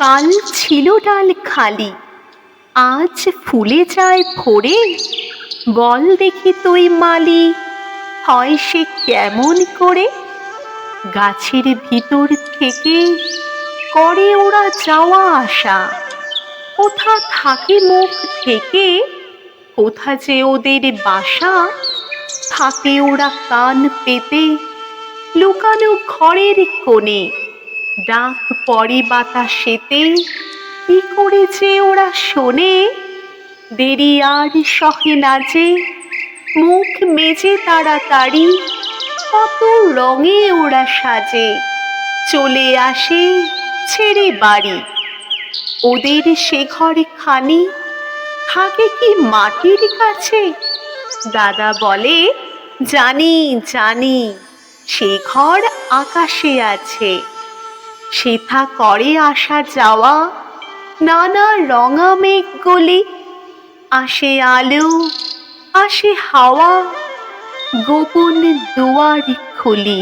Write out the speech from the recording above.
কাল ছিল ডাল খালি, আজ ফুলে যায় ভরে। বল দেখি তুই মালি, হয় সে কেমন করে? গাছের ভিতর থেকে করে ওরা যাওয়া আসা, কোথা থাকে মুখ থেকে, কোথা যে ওদের বাসা। থাকে ওরা কান পেতে লুকানো ঘরের কোণে, ডাক পড়ে বাতাসেতে, কি করে যে ওরা শোনে। দেরি আর সহে না যে, মুখ মেজে তাড়াতাড়ি, কত রঙে ওরা সাজে, চলে আসে ছেড়ে বাড়ি। ওদের সে ঘর খানি থাকে কি মাটির কাছে? দাদা বলে, জানি জানি, সে ঘর আকাশে আছে। সেথা করে আসা যাওয়া নানা রঙা মেঘগুলি, আসে আলো, আসে হাওয়া, গোপন দুয়ার খুলি।